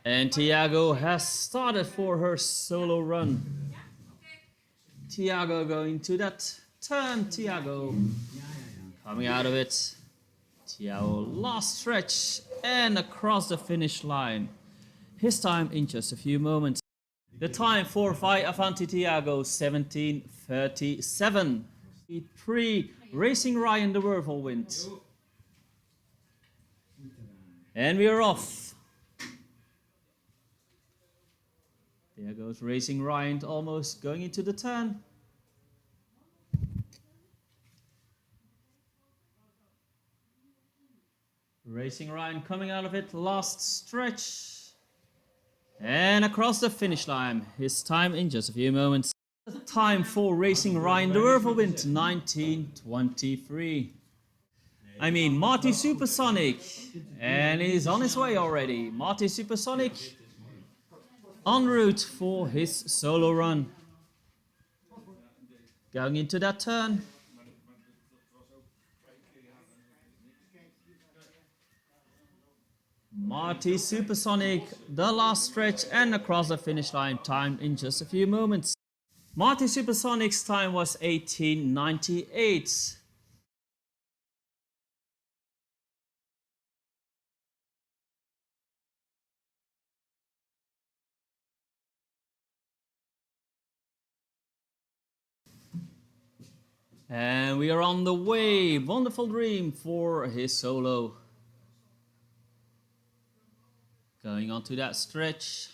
And Tiago has started for her solo run. Tiago going to that turn. Tiago coming out of it. Tiago last stretch and across the finish line. His time in just a few moments. The time for Vai Avanti Tiago 17:37. 3 Racing Ryan the Whirlwind. And we are off. There goes Racing Ryan almost going into the turn. Racing Ryan coming out of it, last stretch. And across the finish line, his time in just a few moments. Time for Racing Ryan the Whirlwind 19:23. I mean, Marty Supersonic, and he's on his way already. Marty Supersonic en route for his solo run. Going into that turn. Marty Supersonic, the last stretch and across the finish line, time in just a few moments. Marty Supersonic's time was 18:98. And we are on the way. Wonderful Dream for his solo. Going on to that stretch.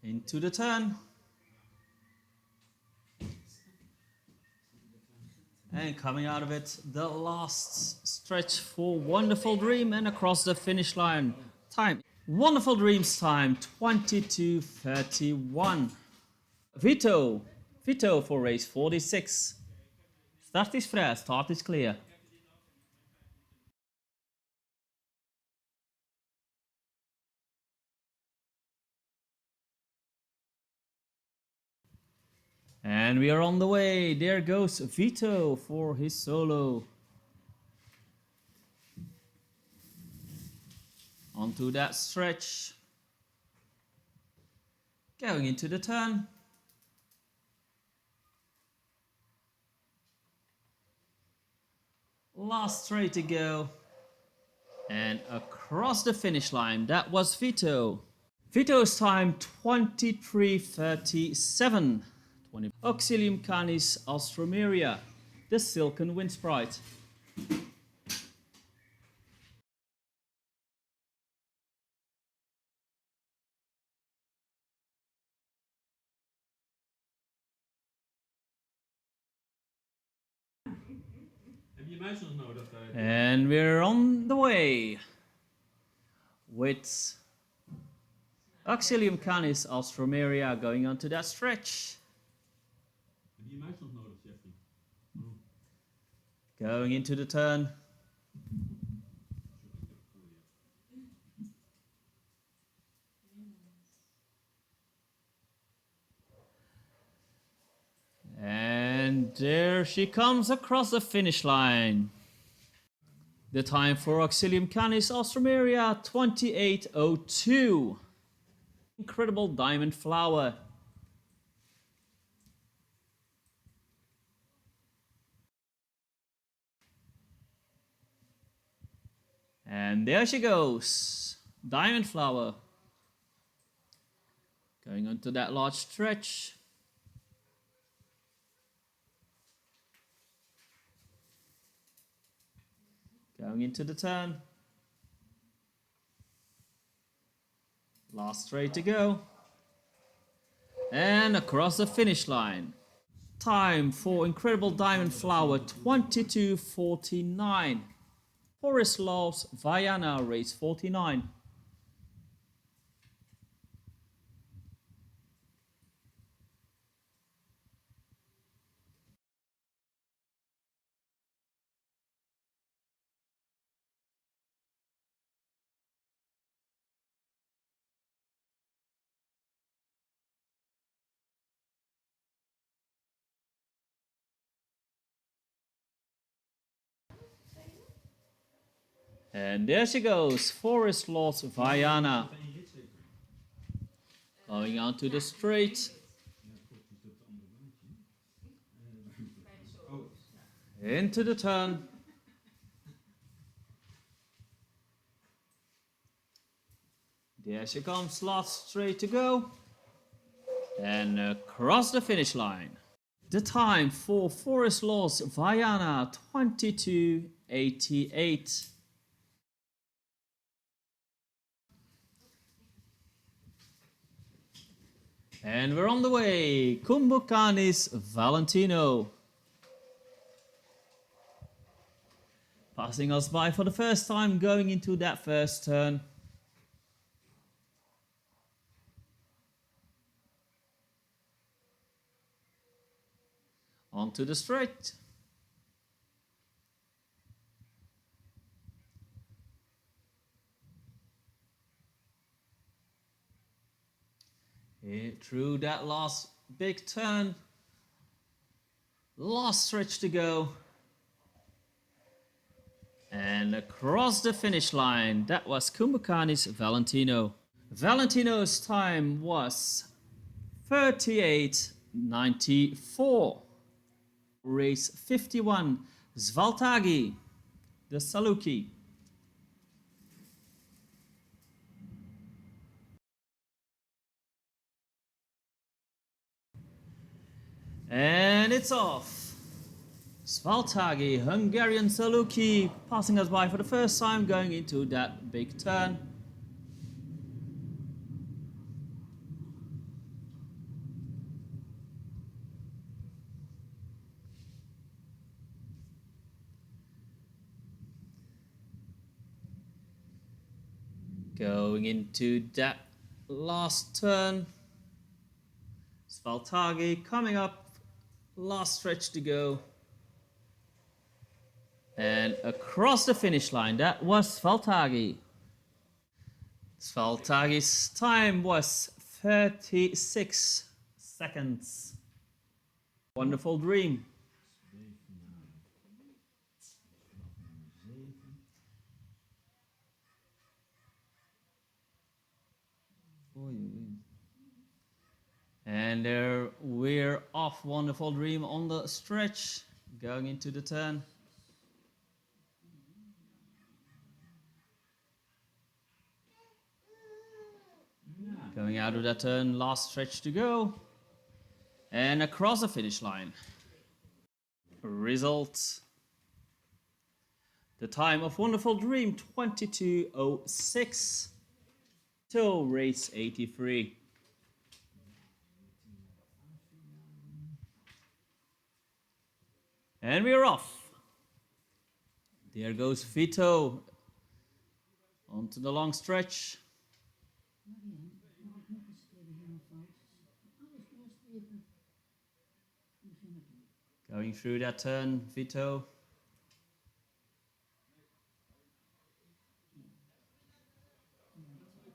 Into the turn. And coming out of it, the last stretch for Wonderful Dream and across the finish line. Time. Wonderful Dream's time, 22:31. Vito. Vito for race 46. Start is fresh, start is clear. And we are on the way. There goes Vito for his solo. Onto that stretch. Going into the turn. Last straight to go. And across the finish line, that was Vito. Vito's time 23:37. Auxilium Canis Alstroemeria, the Silken Wind Sprite. And we're on the way with Auxilium Canis Alstroemeria going on to that stretch. Going into the turn. And there she comes across the finish line. The time for Auxilium Canis Alstroemeria 28:02. Incredible Diamond Flower. And there she goes. Diamond Flower. Going on to that large stretch. Going into the turn. Last straight to go. And across the finish line. Time for Incredible Diamond Flower 22:49. Forest Laws Viana race 49. And there she goes, Forest Lost Vaiana. Going onto the straight. Into the turn. There she comes, last straight to go. And across the finish line. The time for Forest Lost Vaiana, 22:88. And we're on the way. Kumbukanis Valentino. Passing us by for the first time, going into that first turn. Onto the straight. Through that last big turn. Last stretch to go. And across the finish line, that was Kumbukanis Valentino. Valentino's time was 38:94. Race 51, Svaltagi, the Saluki. And it's off. Svaltagi, Hungarian Saluki, passing us by for the first time, going into that big turn. Going into that last turn. Svaltagi coming up, last stretch to go. And across the finish line, that was Svaltagi. Svaltagi's time was 36 seconds. Wonderful dream. And there we're off. Wonderful dream on the stretch, going into the turn. Going out of that turn, last stretch to go. And across the finish line. Result. The time of Wonderful Dream, 22:06. Till race 83. And we're off. There goes Vito. Onto the long stretch. Going through that turn, Vito.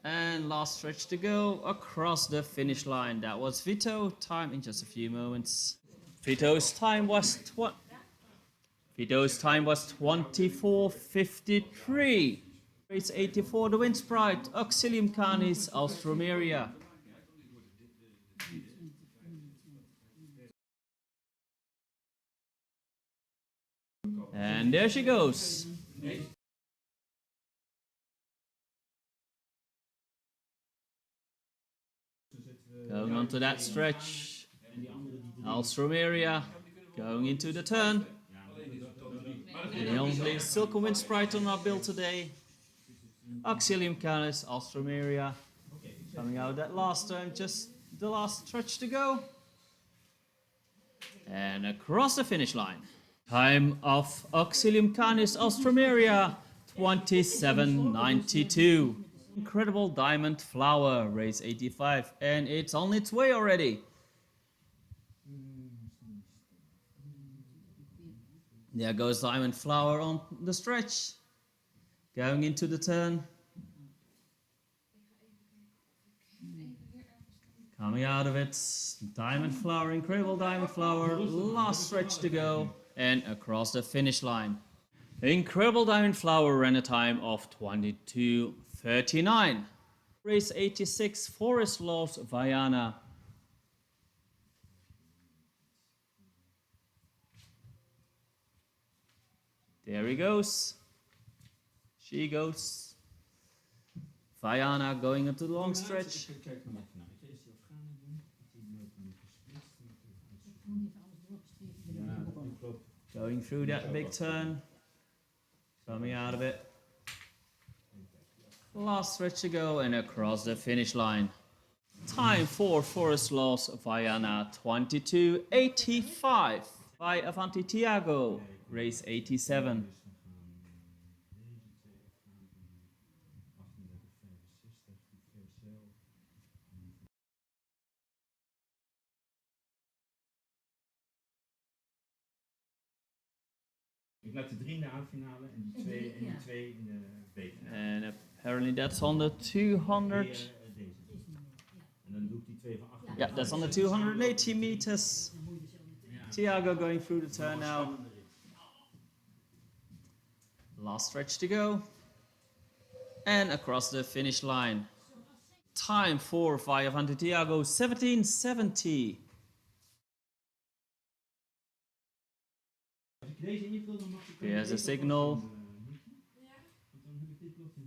And last stretch to go across the finish line. That was Vito. Time in just a few moments. Vito's time was 24:53. Race 84, the Wind Sprite, Auxilium Canis, Austromeria. And there she goes. Going on to that stretch. Austromeria going into the turn. The only Silco Wind Sprite on our build today. Auxilium Canis, Austromeria. Coming out that last turn, just the last stretch to go. And across the finish line. Time of Auxilium Canis, Austromeria, 27:92. Incredible Diamond Flower, race 85, and it's on its way already. There goes Diamond Flower on the stretch. Going into the turn. Coming out of it, Diamond Flower, Incredible Diamond Flower, last stretch to go, and across the finish line. Incredible Diamond Flower ran a time of 22:39. Race 86, Forest Laws, Viana. There he goes. She goes. Viana going into the long stretch. Going through that big turn. Coming out of it. Last stretch to go and across the finish line. Time for Forest Laws Viana 22:85 by Avanti Tiago, race 87. Ik laat de 3 in de A-finale en die 2 in de B-finale. And apparently that's on the 200. Deze. En dan doe ik die 2 van achter. Yeah, that's on the 280 meters. Tiago going through the turn now. Last stretch to go. And across the finish line. Time for Avanti Tiago 17:70. There's a signal.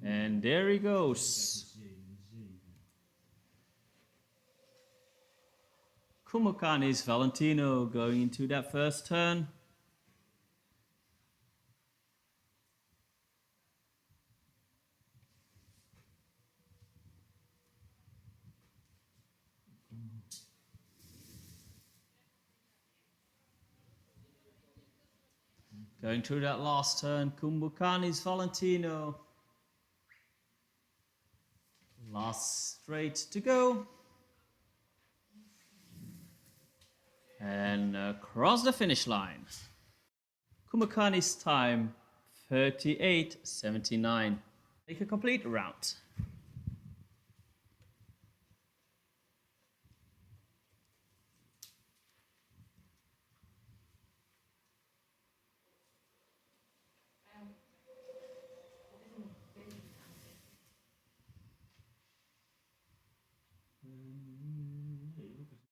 And there he goes. Kumukani's Valentino going into that first turn. Going through that last turn, Kumbukani's Valentino. Last straight to go. And across the finish line. Kumbukani's time 38:79. Make a complete round.